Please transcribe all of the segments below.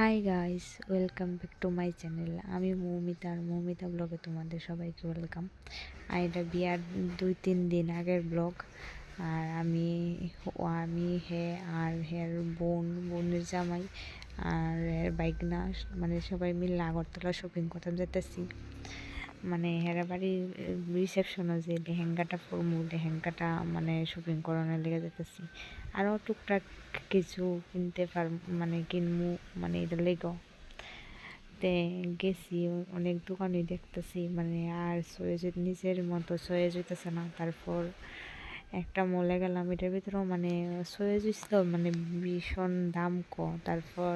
Hi guys, welcome back to my channel. আমি মৌমিতা ব্লগে তোমাদের সবাইকে ওয়েলকাম। আর এটা বিয়ার 2-3 দিন আগের ব্লগ। আর আমি আর হের বোনের জামাই আর এর বাইকনা, মানে সবাই মিলে আগরতলা শপিং করতে যেতেছি। মানে হেরা বাড়ির রিসেপশনে যে লেহেঙ্গাটা মানে শপিং করানোর লেগে যেতেছি। আরও টুকটাক কিছু কিনমু, মানে এটা লেগো তে গেছি। অনেক দোকানই দেখতেছি, মানে আর নিজের মতো সয়েজ হইতেছে না। তারপর একটা মলে গেলাম, এটার ভিতরেও মানে সয়েজ হইছিল, মানে ভীষণ দাম তারপর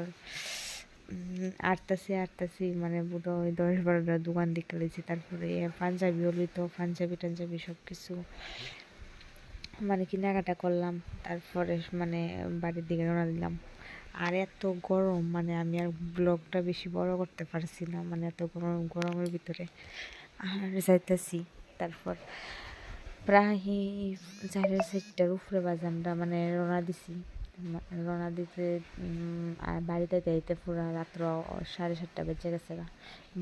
আটতাছি মানে পুরো ওই 10-12টা দোকান দেখে লেছি। তারপরে পাঞ্জাবি হলিতো পাঞ্জাবি টাঞ্জাবি সব কিছু মানে কেনাকাটা করলাম। তারপরে মানে বাড়ির দিকে রওনা দিলাম। আর এত গরম, মানে আমি আর ব্লগটা বেশি বড় করতে পারছি না, মানে এত গরমের ভিতরে আর যাইতেছি। তারপর প্রায় 4:30টার উপরে বাজে আমরা মানে রওনা দিতে আর বাড়িতে যাইতে পুরা রাত্র 7:30 বেজে গেছে।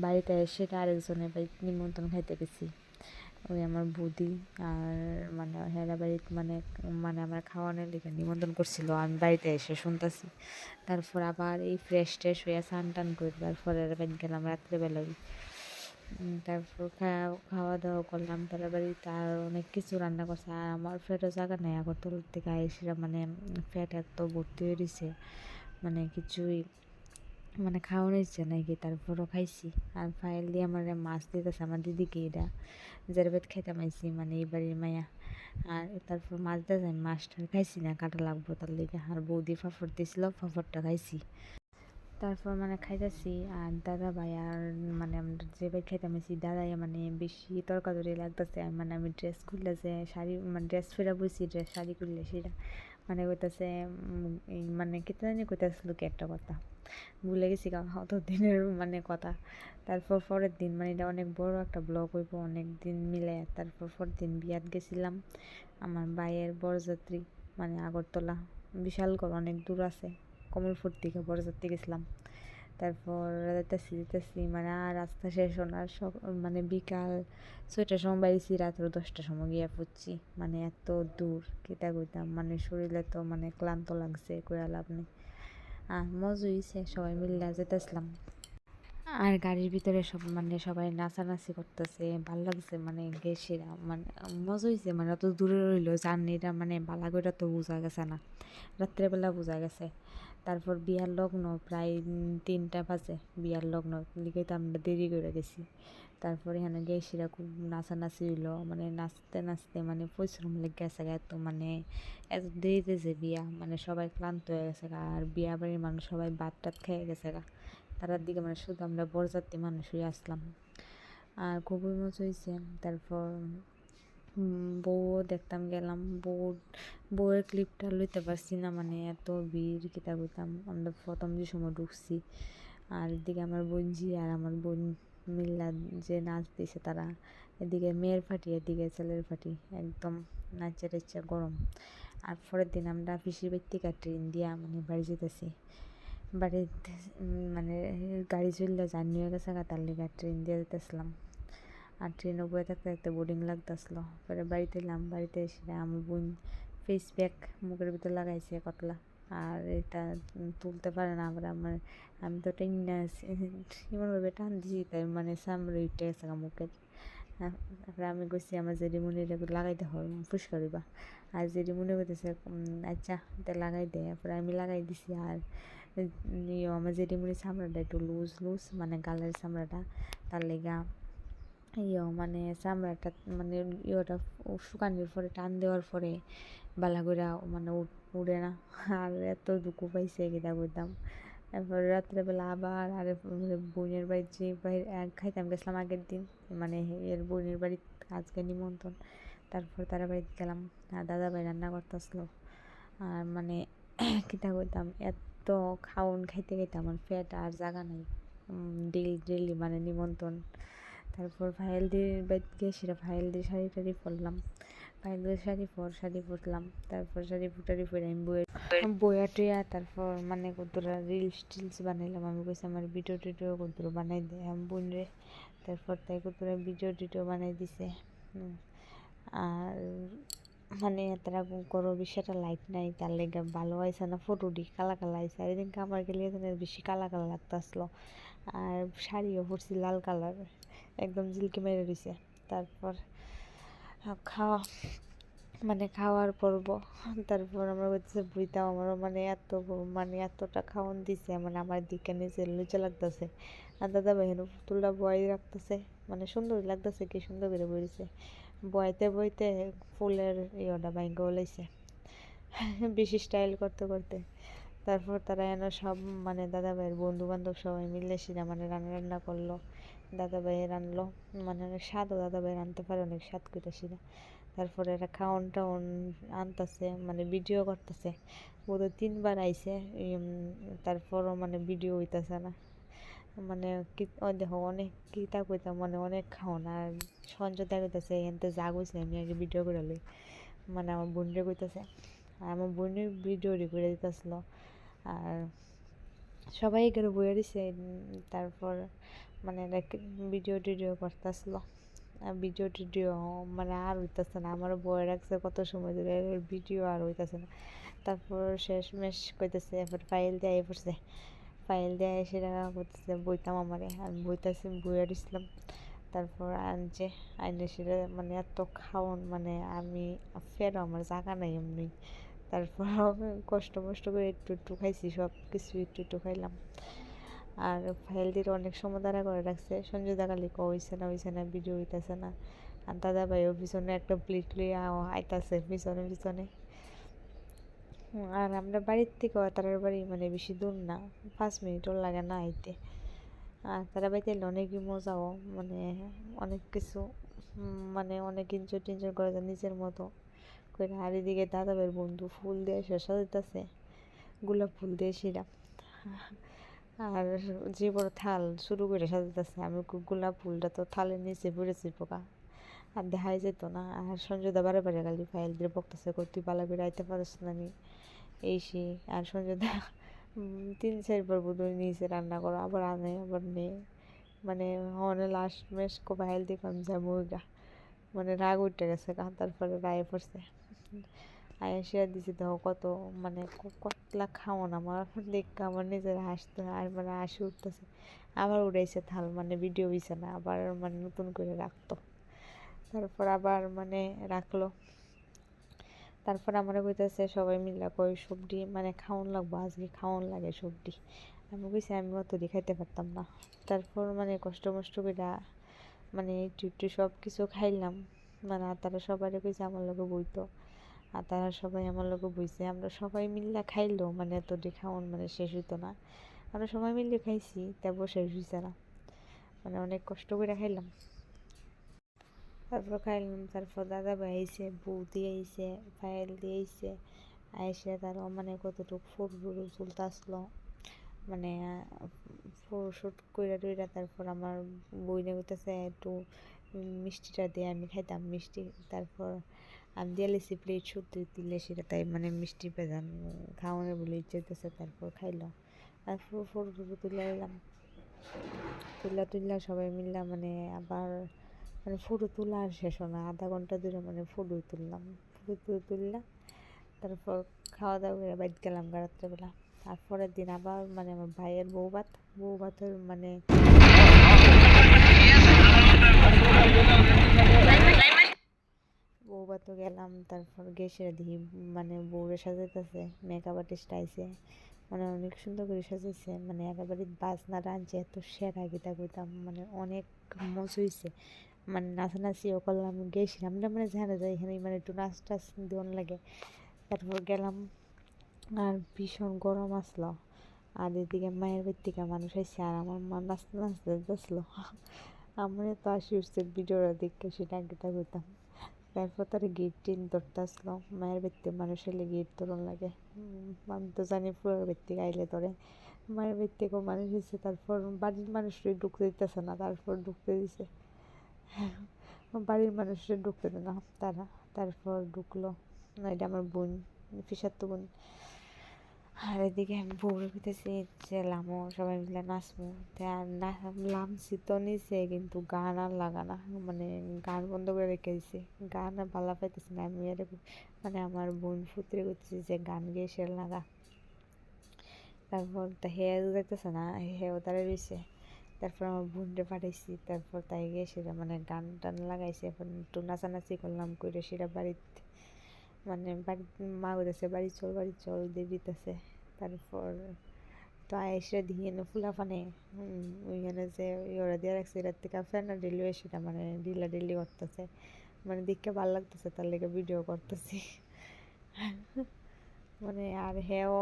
বাড়িতে এসে আরেকজনের বাড়িতে নিমন্ত্রণ খাইতে গেছি। ওই আমার বৌদি আর মানে হেরা বাড়িতে মানে মানে আমার খাওয়ানোর লিগে নিমন্ত্রণ করছিল। আমি বাড়িতে এসে শুনতেছি। তারপর আবার এই ফ্রেশ ট্রেশ হয়ে স্নান টান করে তারপরে বাড়ি গেলাম রাত্রেবেলায়। তারপর খাওয়া দাওয়া করলাম। তারা বাড়িতে আর অনেক কিছু রান্না করছে। আর আমার ফ্যাটও জায়গা নেই, আগরতলার থেকে আইসিরা মানে ফ্যাট এত ভর্তি হয়ে দিছে, মানে কিছুই মানে খাওয়ানো ইচ্ছে নাকি। তারপরও খাইছি। আর ফাইল দিয়ে আমার মাছ দিতেছে আমার দিদিকে, এটা যার বেদ খাইতাম আইসি, মানে এই বাড়ির মায়া। আর তারপর মাছ দিয়ে আমি মাছটা খাইছি না, কাটা লাগবো তার লেগে। আর বৌদি ফাফড় দিয়েছিল, ফাফড়টা খাইছি। তারপর মানে খাইতেছি। আর দাদা ভাই আর মানে আমরা যে ভাই খাইতাম আছি, দাদাই মানে বেশি তরকারি লাগতেছে। মানে আমি ড্রেস খুললে যে শাড়ি, মানে ড্রেস ফেরা বইছি, ড্রেস শাড়ি খুললে সেটা মানে কইতাছে মানে কেতে জানি কইতাছিল কি একটা কথা, ভুলে গেছি অত দিনের মানে কথা। তারপর পরের দিন মানে এটা অনেক বড় একটা ব্লগ হইব অনেক দিন মিলে। তারপর পরের দিন বিয়াত গেছিলাম, আমার ভাইয়ের বরযাত্রী, মানে আগরতলা বিশাল করে অনেক দূর আছে, কমলপুর থেকে বরযাত্রী গেছিলাম। তারপর যেতেছি মানে আর রাস্তা শেষ হওয়ার মানে বিকাল 6টার সময় বাইরেছি, রাত্র 10টার সময় গিয়ে পড়ছি। মানে এত দূর কেটা কইতাম, মানে শরীরে তো মানে ক্লান্ত লাগছে, কইয়া লাভ নেই। আর মজা হইছে, সবাই মিলে যেতেছিলাম। আর গাড়ির ভিতরে মানে সবাই নাচানাচি করতেছে, ভাল লাগছে। মানে গেছিরা মানে মজা হয়েছে, মানে অত দূরে রইলো জার্নিটা, মানে বালা কইরা তো বোঝা গেছে না, রাত্রেবেলা বোঝা গেছে। তারপর বিয়ার লগ্ন প্রায় 3টা বাজে, বিয়ার লগ্ন লিখে তো আমরা দেরি করে গেছি। তারপর এখানে গেছিরা খুব নাচানাচি হইলো, মানে নাচতে নাচতে মানে পরিশ্রম লেগে গেছে এত, মানে এত দেরিতে যে বিয়া, মানে সবাই ক্লান্ত হয়ে গেছে। আর বিয়া বাড়ির মানুষ সবাই ভাত টাত খেয়ে গেছে। তারার দিকে মানে শুধু আমরা বরযাত্রী মানুষই আসলাম। আর খুবই মজা হয়েছে। তারপর বউও দেখতাম গেলাম, বউয়ের ক্লিপটা লইতে পারছি না, মানে এত ভিড় কিতা কইতাম। আমরা প্রথম যে সময় ঢুকছি, আর এদিকে আমার বোনঝি আর আমার বোন মিল্লা যে নাচ দিছে তারা, এদিকে মেয়ের পার্টি এদিকে ছেলের পার্টি, একদম নাচা টাচা গরম। আর পরের দিন আমরা পিসির বাড়ি থেকে ট্রেন দিয়া মানে বাড়ি যেতেছি। বাড়িতে মানে গাড়ি চললে জার্নি হয়ে গেছে, তার লেগে ট্রেন দিয়ে যেতেছিলাম। আর ট্রেনে বয়ে থাকতে থাকতে বোর্ডিং লাগতেছিলো। পরে বাড়িতে এলাম, বাড়িতে এসে আমার বোন ফেস প্যাক মুখের ভিতরে লাগাইছে কতলা, আর এটা তুলতে পারে না। আবার আমি তো টেনে এমনভাবে টান দিছি, তাই মানে সামনে উঠে গেছে মুখের। তারপরে আমি কইছি আমার জেডিমনি এটা লাগাইতে হয় পরিষ্কার হইবা। আর জেডিমনি কইতেছে আচ্ছা এটা লাগাই দে। তারপরে আমি লাগাই দিছি। আর আমার জেডিমনির চামড়াটা একটু লুজ, মানে গালের চামড়াটা, তার লেগা মানে চামড়াটা মানে শুকানোর পরে টান দেওয়ার পরে বালা কইরা মানে উড়ে না। আর এত দুঃখ পাইছে কিতা কইতাম। তারপরে রাত্রেবেলা আবার বোনের বাড়ির যে খাইতাম গেছিলাম আগের দিন, মানে এর বোনের বাড়ির আজকে নিমন্ত্রণ। তারপর তারা বাড়িতে গেলাম, আর দাদা ভাই রান্না করতেছিল। আর মানে কিতা কইতাম, এত খাওন খাইতে খাইতে আমার পেট আর জাগা নাই। ডেলি মানে নিমন্ত্রণ। তারপর ভাইয়াল দিয়ে বাড়িতে গিয়ে সেটা ভাইয়াল দিয়ে শাড়ি টাড়ি পরলাম। পাইলে শাড়ি ফুটলাম, তারপর শাড়ি ফুটারি পরে আমি বইয়া টুইয়া তারপর মানে কতটা রিলস বানাইলাম। আমি কইছি আমার ভিডিও টিডিও কতটা বানাই দেয় আমি বোন রে, তারপর তাই কতটা ভিডিও টিডিও বানাই দিছে। আর মানে তারা করো বিষয়টা লাইট নাই, তার লেগে ভালো আইসে না, ফটোটি কালা কালা আইসে। আর এদিন আমার গেলে বেশি কালা কালা লাগতেছিল। আর শাড়িও পরছি লাল কালার, একদম জিলকে মেরে দিছে। তারপর খাওয়া মানে খাওয়ার পর্ব, তারপর আমরা বলতেছে বুঝতাম আমারও মানে মানে এতটা খাওয়ান দিছে, মানে আমার দিকে নিচে লুচে লাগতেছে। আর দাদা ভাই পুতুলটা বয় রাখতেছে, মানে সুন্দর লাগতেছে, কি সুন্দর করে বইছে। বইতে বইতে ফুলের ইয়েটা ভাঙ্গা লাইছে বেশি স্টাইল করতে করতে। তারপর তারা এনে সব মানে দাদা ভাইয়ের বন্ধু বান্ধব সবাই মিলে সেটা মানে রান্না করলো। দাদা ভাইয়ের রানলো, মানে অনেক স্বাদও দাদা ভাই রানতে পারে, অনেক স্বাদ করে সেটা। তারপরে এরা খাওয়ান টাউন আনতেছে, মানে ভিডিও করতেছে। বোধহয় 3বার আইছে, তারপরও মানে ভিডিও হইতেছে না। মানে দেখো অনেক কিতা কইতাম, মানে অনেক খাওয়ান। আর সঞ্জয় কইতেছে এনতে যা কইছে আমি আগে ভিডিও করে লই, মানে আমার বোনরে কইতেছে। আর আমার বোনের ভিডিও করে দিতেছিল। আর সবাই এখানে বইয়ে দিছে। তারপর মানে ভিডিও টিডিও করতেছিল। ভিডিও টিডিও মানে আর হইতেছে না, আমারও বয়ে রাখছে কত সময় ধরে, ভিডিও আর হইতেছে না। তারপর শেষমেশ কইতেছে এবার ফাইল দিয়ে পড়ছে, ফাইল দিয়ে সেটা করতেছে বইতাম আমারে, আমি বইতেছি বইয়া দিছিলাম। তারপর আনছে আইনে সেটা মানে এত খাওয়ান, মানে আমি ফেরো আমার জায়গা নাই এমনি। তারপর কষ্ট মষ্ট করে একটু একটু খাইছি, সব কিছু একটু একটু খাইলাম। আর ফাইল দিয়ে অনেক সময় দাঁড়া করে রাখছে। সঞ্জয় দা খালি হইছে না ভিডিও হইতেছে না। আর দাদা ভাইও পিছনে একটা প্লেট লিয়ে আইতাছে পিছনে পিছনে। আর আমরা বাড়ির থেকে তারার বাড়ি মানে বেশি দূর না, 5 মিনিটও লাগে না আইতে। আর তারা বাড়িতে এলে অনেকই মজাও, মানে অনেক কিছু মানে অনেক এনজয় টেনজয় করা যায় নিজের মতো করে। আর এদিকে দাদা ভাইয়ের বন্ধু ফুল দিয়ে সাজাইতেছে, গোলাপ ফুল দিয়ে সেরা। আর যে বড় থাল শুরু করে সাজাইতেছে, আমি গোলাপ ফুলটা তো থালের নিচে পড়েছি পোকা, আর দেখাই যেত না। আর সঞ্জয় দা বারে বারে খালি ফাইল দিয়ে বকতেছে, তুই পালা করে আইতে পারিস না নি এই সে। আর সঞ্জয় দা 3-4বার বোধহয় নিয়েছে রান্না করো, আবার আনে আবার নেই, মানে অনেক লাস্ট মেশ ফাইল দিয়ে কম যায় মুরগা, মানে রাগ উঠে গেছে গা। তারপরে রায়ে পড়ছে, আয়া শেয়ার দিছি দেখো কত মানে কতলা খাওয়ান আমার দেখে আমার নিজের হাসতে আর মানে হাসি উঠতেছে। আবার উড়াইছে থাল, মানে ভিডিও হইছে না, আবার মানে নতুন করে রাখতো। তারপর আবার মানে রাখলো। তারপর আমরা কইতেছে সবাই মিলে কই সবজি মানে খাওয়ান লাগবো, আজকে খাওয়ান লাগে সবজি। আমি কইছি আমি অতটি খাইতে পারতাম না। তারপর মানে কষ্ট মষ্ট করে মানে একটু একটু সব কিছু খাইলাম। মানে তারা সবাই কইছে আমার লগে বইতো, আর তারা সবাই আমার লগে বইছে। আমরা সবাই মিলে খাইলো, মানে এতটি খাওয়ান মানে শেষ হইতো না। আমরা সবাই মিলে খাইছি, তারপর শেষ হইছে না, মানে অনেক কষ্ট করে খাইলাম। তারপর খাইলাম, তারপর দাদা ভাই আইসে, বৌদি আইসে, ফাইল দিয়ে আইসে। আইসে তারও মানে কতটুকু ফটো তুলতে আসলো, মানে ফটোশ্যুট কইরা টইরা। তারপর আমার বইনে কইতেছে একটু মিষ্টিটা দিয়ে আমি খাইতাম মিষ্টি। তারপর আমি দিয়ে লেছি প্লেট সত্যি দিলে সেটা, তাই মানে মিষ্টি পেজান খাওয়ানোর বলে ইচ্ছে হইতেছে। তারপর খাইলো, তারপর ফটো তুলে এলাম, তুললা সবাই মিললাম, মানে আবার মানে ফটো তোলা আর শেষ না, আধা ঘন্টা ধরে মানে ফটোই তুললাম, ফটো তুললাম। তারপর খাওয়া দাওয়া করে বাইর গেলাম রাত্রেবেলা। আর পরের দিন আবার মানে আমার ভাইয়ের বউ ভাতের মানে বউ ভাতও গেলাম। তারপর গেছে দেখি মানে বউরে সাজাইতেছে, মেকআপ আর্টিস্ট আইসে, মানে অনেক সুন্দর করে সাজাইছে, মানে একেবারে বাজনা রাঁধছে এত সেরা গীতা কইতাম, মানে অনেক মজা হয়েছে। মানে নাচানাচিও করলাম, গেছিলাম না মানে জানা যায় এখানে মানে একটু নাচ টাচ দেওয়ান লাগে। তারপর গেলাম, আর ভীষণ গরম আসলো। আর এদিকে মায়ের বাড়ি থেকে মানুষ আসছে, আর আমার মা নাচতে নাচতে যাচ্ছিলো। আমার তো আসি উঠছে ভিডিওটা দেখতে, সেটা গীতা কইতাম। তারপর তার গেট টেন ধরতে আসলো, মায়ের বাড়িতে মানুষ এলে গেট ধরন লাগে। আমি তো জানি পুরোর বাড়ি থেকে আইলে ধরে, মায়ের বাড়ি থেকেও মানুষ এসে। তারপর বাড়ির মানুষরা ঢুকতে দিতেছে না, তারপর ঢুকতে দিছে। বাড়ির মানুষরা ঢুকতে দেয় না তারা। তারপর ঢুকলো, এটা আমার বোন, পিসাতো বোন। আর এদিকে আমি বউরে কইতেছি যে লামো সবাই মিলে নাচবো, নামছি তো নিচে, কিন্তু গান আর লাগা না, মানে গান বন্ধ করে রেখে দিছে, গান আর ভালো পাইতেছি না। আমি মানে আমার বোন ফুতরে করতেছি যে গান গেয়ে সে লাগা, তারপর তা হেয়া যাইতেছে না, হেও তারা রয়েছে। তারপর আমার বোনরে পাঠাইছি, তারপর তাই গিয়ে সেটা মানে গান টান লাগাইছে, এখন একটু নাচানাচি করলাম, করে সেটা বাড়িতে মানে মা কইতেছে বাড়ি চল দিয়ে দিতেছে। তারপর তো আয়েসা দিয়ে ফুলা ফানে ওইখানে যে ওরা দিয়ে রাখছে, এটার থেকে ফেনা ডিলি সেটা মানে ডিলি করতেছে, মানে দেখতে ভালো লাগতেছে, তার লেগে ভিডিও করতেছি। মানে আর হেও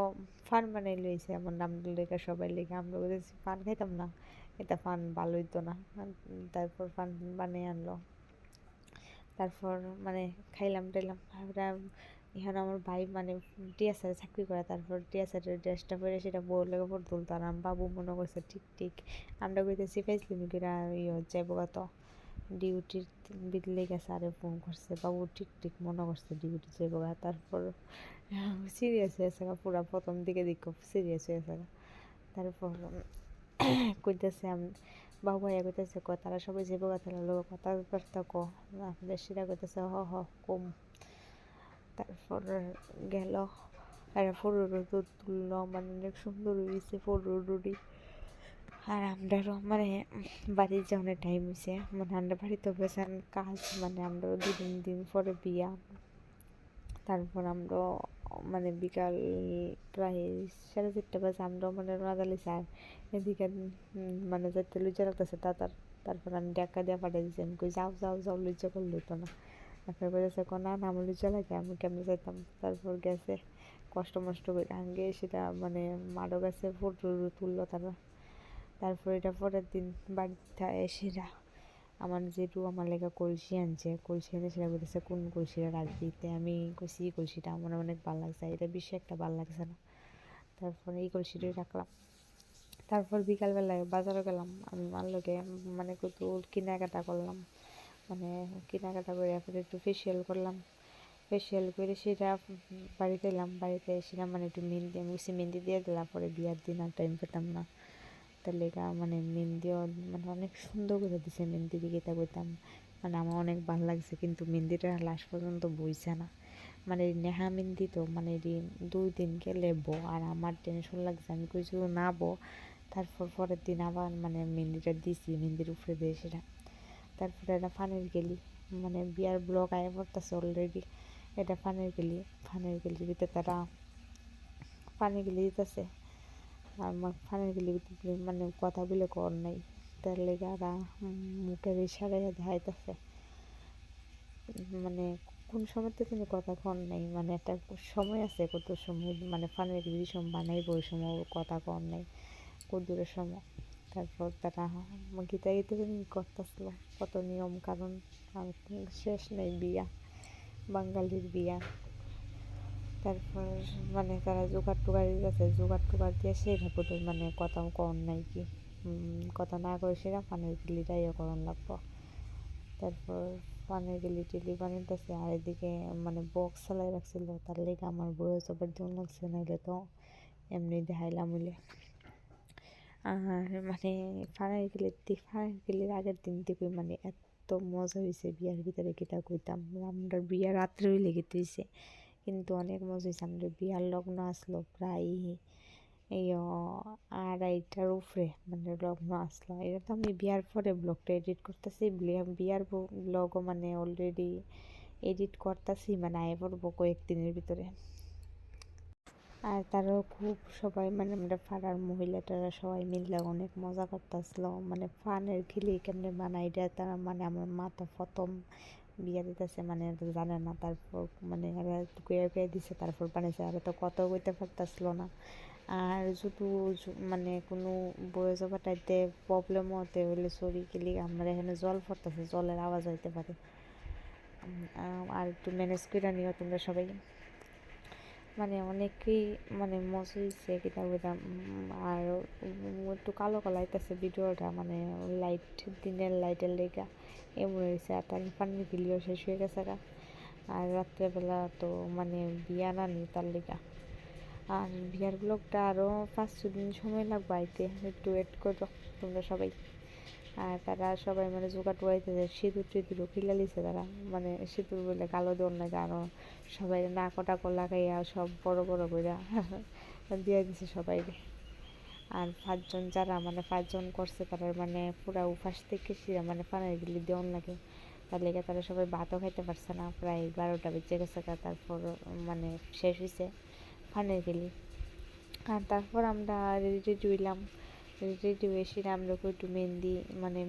ফান বানাই লইছে এমন নাম লেগে সবাই লেগে, আমরা বলেছি ফান খাইতাম না, এটা ফান ভালো হইতো না। তারপর ফান বানিয়ে আনলো, তারপর মানে খাইলাম টাইলাম। এখন আমার ভাই মানে টিএসআরে চাকরি করে, তারপর টিএসআরের ড্রেসটা পরে সেটা বউর লেগে ফোর তুলতো, আর বাবু মনে করছে ঠিক ঠিক আমরা কইতেছি ফেসলিমি করে যাইব কত ডিউটির বিদলে গেছে, আরে ফোন করছে বাবু ঠিক ঠিক মনে করছে ডিউটি যাইব। তারপর সিরিয়াস হয়েছে পুরা, প্রথম দিকে সিরিয়াস হয়েছে। তারপর কইতেছে বাবু ভাইয়া কইতেছে তারা সবাই যাইব, তারা লোক কথাবার্তা বেশিরা কইতেছে হ হ কম। তারপর গেল, একটা ফটো তুললো, মানে অনেক সুন্দর হয়েছে ফটোটি। আর আমরাও মানে বাড়ির যাওয়ার টাইম হয়েছে, মানে আমরা বাড়িতে গেছেন কাজ, মানে আমরা 2-3 দিন পরে বিয়া। তারপর আমরা মানে বিকাল প্রায় 4:30 বাজে আমরা মানে রাজালি স্যার এদিকে মানে যাতে লুচা রাখতেছে তারপর আমি ডাক্কা দিয়ে পাঠিয়ে দিচ্ছি, আমি কই যাও যাও যাও, লুচা করলে তো না। তারপর বলেছে না না আমার লুচা লাগে, আমি কেমনে যাইতাম। তারপর গেছে কষ্ট মষ্ট করে আগে সেটা মানে মারো গেছে, ফটো তুললো তারা। তারপর এটা পরের দিন বাড়িতে এসে আমার যেটু আমার লেখা কলসি আনছে, কলসি এনে সেটা বলতেছে কোন কলসিটা রাখবি, আমি কলসি এই কলসিটা আমার অনেক ভালো লাগছে, এটা বেশি একটা ভালো লাগছে না। তারপর এই কলসিটাই রাখলাম। তারপর বিকালবেলায় বাজারে গেলাম আমি মার লোকে, মানে কত কেনাকাটা করলাম, মানে কেনাকাটা করে এখন একটু ফেসিয়াল করলাম, ফেসিয়াল করে সেটা বাড়িতে এলাম, বাড়িতে এসেছিলাম মানে একটু মেহেন্দি, আমি মেহেন্দি দিয়ে দিলাম, পরে বিয়ার দিন আর টাইম পেতাম না, তার লেগা মানে মেহেন্দিও মানে অনেক সুন্দর করে দিছে, মেহেন্দি দিকে তা বলতাম মানে আমার অনেক ভালো লাগছে, কিন্তু মেহেন্দিটা লাস্ট পর্যন্ত বইছে না, মানে নেহা মেহেন্দি তো মানে 2 দিন গেলে আর আমার টেনশন লাগছে, আমি কিছু না তারপর পরের দিন আবার মানে মেহেন্দিটা দিছি, মেহেন্দির উপরে দিয়ে সেটা। তারপরে এটা ফানের গেলি, মানে বিয়ার ব্লগ আয়া পড়তেছে অলরেডি, এটা ফানের গেলির ভিতরে তারা ফানের গেলি দিতেছে, আর ফানের গেলির ভিতরে মানে কথা বলে কর নাই, তার লেগে আর মুখের ইশারায় দেখাইতেছে, মানে কোন সময় তো তুমি কথা কন নাই, মানে একটা সময় আছে কত সময় মানে ফানের গেলি সময় বানাইব, ওই সময় কথা কন নাই কত দূরের সময়। তারপর তারা গীতা গীতে করতেছিল কত নিয়ম কারণ, শেষ নেই বিয়া, বাঙালির বিয়া। তারপর মানে তারা জোগাড় টোগাড় দিতেছে, জোগাড় টোগাড় দিয়ে সেটা বোধহয় মানে কথা কন নাই কি, কথা না করে সেরা পানের গিলিটাই করণ লাগবো। তারপর পানের গিলি টিলি বানাইতেছে, আর এদিকে মানে বক্স চালাই রাখছিল, তার লেগে আমার বয়স আবার জন লাগছে, নাইলে তো এমনি দেখাইলাম হইলে। আর মানে ফানের গিলির আগের দিন থেকে মানে এত মজা হয়েছে বিয়ার ভিতরে, কিতা কইতাম, আমরা বিয়া রাত্রে হইলে গেতে হয়েছে, কিন্তু অনেক মজা হয়েছে। আমাদের বিয়ার লগ্ন আসলো প্রায় এই 2:30টার উপরে, মানে লগ্ন আসলো, এটা তো আমি বিয়ার পরে ব্লগটা এডিট করতেছি, বিয়ার ব্লগও মানে অলরেডি এডিট করতেছি, মানে আয় পড়বো কয়েকদিনের ভিতরে। আর তারাও খুব সবাই মানে আমরা পাড়ার মহিলাটারা সবাই মিলে অনেক মজা করতেছিল, মানে ফানের খিলি কেমনে বানাই দেয় তারা, মানে আমার মা তো প্রথম বিয়ে দিতেছে মানে জানে না, তারপর মানে এরা কুয়ে দিছে, তারপর বানিয়েছে, আর তো কত কইতে পারতেছিল না। আর শুধু মানে কোনো বয়স পাঠাইতে প্রবলেম হতে হলে সরি গেলি আমরা এখানে জল পড়তেছে, জলের আওয়াজ হইতে পারে, আর একটু ম্যানেজ করে নিও তোমরা সবাই। মানে অনেকেই মানে মজা হয়েছে কিতা কইতাম, আর একটু কালো কালো আইতেছে ভিডিওটা, মানে দিনের লাইটের লেগা এমন হয়েছে, আর তার পানির বিলিও শেষ হয়ে গেছে গা, আর রাত্রেবেলা তো মানে বিয়া নানি তার লিগা। আর বিয়ার ব্লগটা আরও 5-6 দিন সময় লাগবে আইতে, একটু ওয়েট করো তোমরা সবাই। আর তারা সবাই মানে জোগাড় টুয়াইতে যায়, সিঁদুর টিঁদুরও কিলা লিছে তারা, মানে সিঁদুর বলে কালো দেওয়ার নাকি আরও সবাই নাক টাকো লাগাইয়া সব বড় বড় কইরা দিয়ে দিছে সবাইকে। আর 5জন যারা মানে 5জন করছে তারা মানে পুরা উপাস থেকে শিরা মানে পানের গিলি দেওয়ান লাগে, তার লেগে তারা সবাই ভাতও খাইতে পারছে না, প্রায় 12টা বেজে গেছে। তারপর মানে শেষ হয়েছে পানের গিলি। আর তারপর আমরা রেডি হইলাম, রেডি হয়ে সেটা আমরা একটু মেহেন্দি মানে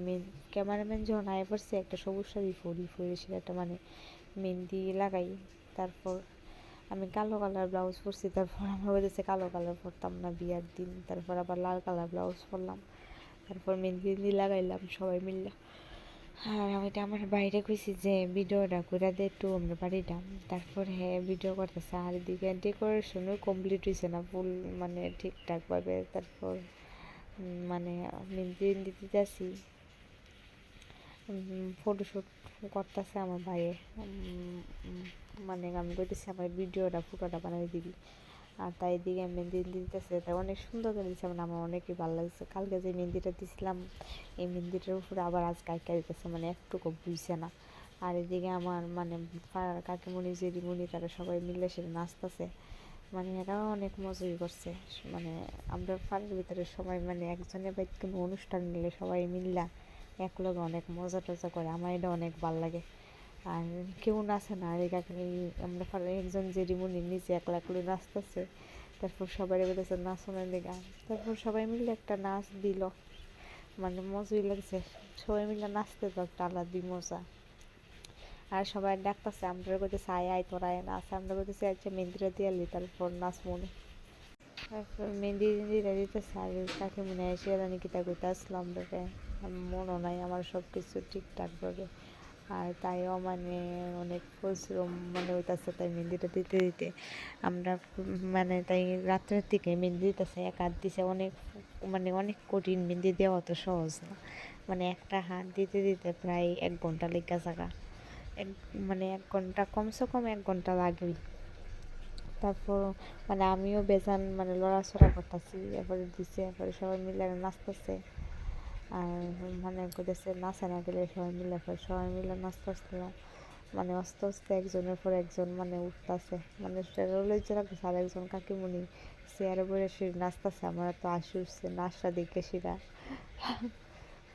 ক্যামেরাম্যান যখন আয় পড়ছে একটা সবুজ শাড়ি ফড়ি সেটা একটা মানে মেহেন্দি লাগাই। তারপর আমি কালো কালার ব্লাউজ পরছি, তারপর আমার বলতেছে কালো কালার পরতাম না বিয়ার দিন, তারপর আবার লাল কালার ব্লাউজ পরলাম, তারপর মেহেন্দি লাগাইলাম সবাই মিললাম। আর আমি এটা আমার বাইরে কইছি যে ভিডিওটা করে দে একটু আমরা বাড়িটা, তারপর হ্যাঁ ভিডিও করতেছে। আর এদিকে ডেকোরেশনও কমপ্লিট হয়েছে না ফুল মানে ঠিকঠাকভাবে। তারপর মানে মেহেন্দি দিতে যাচ্ছি, ফটোশ্যুট করতেছে আমার ভাইয়ে, মানে আমি বলতেছি আমার ভিডিওটা ফুটোটা বানাই দিবি। আর তাই দিকে মেহেন্দি দিতেছে, তাই অনেক সুন্দর করে দিচ্ছে, মানে আমার অনেকই ভালো লাগছে। কালকে যে মেহেন্দিটা দিছিলাম এই মেহেন্দিটার উপরে আবার আজ কাইকা দিতেছে, মানে একটুকু বুঝছে না। আর এদিকে আমার মানে কাকিমণি জেরিমণি তারা সবাই মিলে সেটা নাচতেছে, মানে এরাও অনেক মজাই করছে। মানে আমরা পাড়ার ভিতরে সবাই মানে একজনের বাড়িতে কোনো অনুষ্ঠান নিলে সবাই মিললা একলগে অনেক মজা টজা করে, আমার এটা অনেক ভাল লাগে। আর কেউ নাচে না, আর আমরা পাড়ার একজন জেরিমণি নিজে একলা করে নাচতেছে, তারপর সবাই বলেছে নাচনের লেগা, তারপর সবাই মিলে একটা নাচ দিল, মানে মজাই লাগছে। সবাই মিলে নাচতে তো একটা আলাদাই মজা। আর সবাই ডাকতেছে, আমরা করতেছি আয় আয় তোরা আয় নাচ, আমরা করতেছি আচ্ছা মেহেন্দিটা দিয়ে আলি তারপর নাচ মনে। তারপর মেহেন্দি দিতেছে, আর কাকিমুনি এসে জানি কিতা কইতে আসলাম রে, মনও নাই আমার সব কিছু ঠিকঠাকভাবে। আর তাইও মানে অনেক পরিশ্রম মানে হইতেছে, তাই মেহেন্দিটা দিতে দিতে আমরা মানে তাই রাত্রের দিকে মেহেন্দি দিতেছে, এক হাত দিছে অনেক, মানে অনেক কঠিন মেহেন্দি দেওয়া তো সহজ না, মানে একটা হাত দিতে দিতে প্রায় 1 ঘন্টা লেগে থাকা, মানে 1 ঘন্টা কমসে কম 1 ঘন্টা লাগেই। তারপর মানে আমিও বেজান মানে লড়াচড়া করতেছি, এরপরে দিছে, এরপরে সবাই মিলে নাচতেছে। আর মানে করতেছে নাচে না গেলে সবাই মিলে নাচতেছিলাম, মানে আস্তে আস্তে একজনের পর একজন মানে উঠতেছে, মানে লজ্জা লাগতেছে। আর একজন কাকিমুনি চেয়ারে বসে সে নাচতেছে, আমার তো আশি উঠছে নাচটা দেখে সেটা,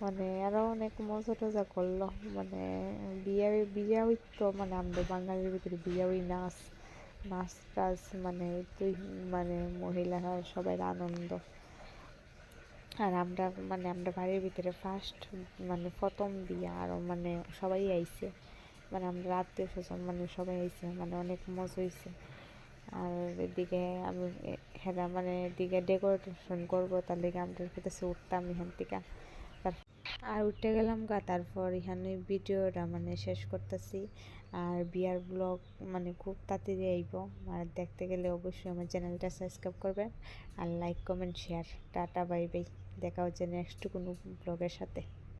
মানে আরও অনেক মজা টজা করলো। মানে বিয়া হইতো মানে আমাদের বাঙালির ভিতরে বিয়া ওই নাচ নাচ টাচ মানে তুই মানে মহিলারা সবাই আনন্দ। আর আমরা বাড়ির ভিতরে ফার্স্ট মানে প্রথম বিয়া, আর মানে সবাই আইছে, মানে আমরা আত্মীয় স্বজন মানে সবাই আইছে, মানে অনেক মজা হয়েছে। আর এদিকে আমি হেরা মানে এদিকে ডেকোরেশন করবো, তার লিগে আমরা কাছে উঠতাম এখান থেকে। আর উঠে গেলাম গা, তারপর এখানে ভিডিওটা মানে শেষ করতেছি। আর বিয়ার ব্লগ মানে খুব তাড়াতাড়ি আইব, আর দেখতে গেলে অবশ্যই আমার চ্যানেলটা সাবস্ক্রাইব করবেন, আর like comment share. Tata bye bye, দেখা হচ্ছে নেক্সট কোনো ব্লগের সাথে।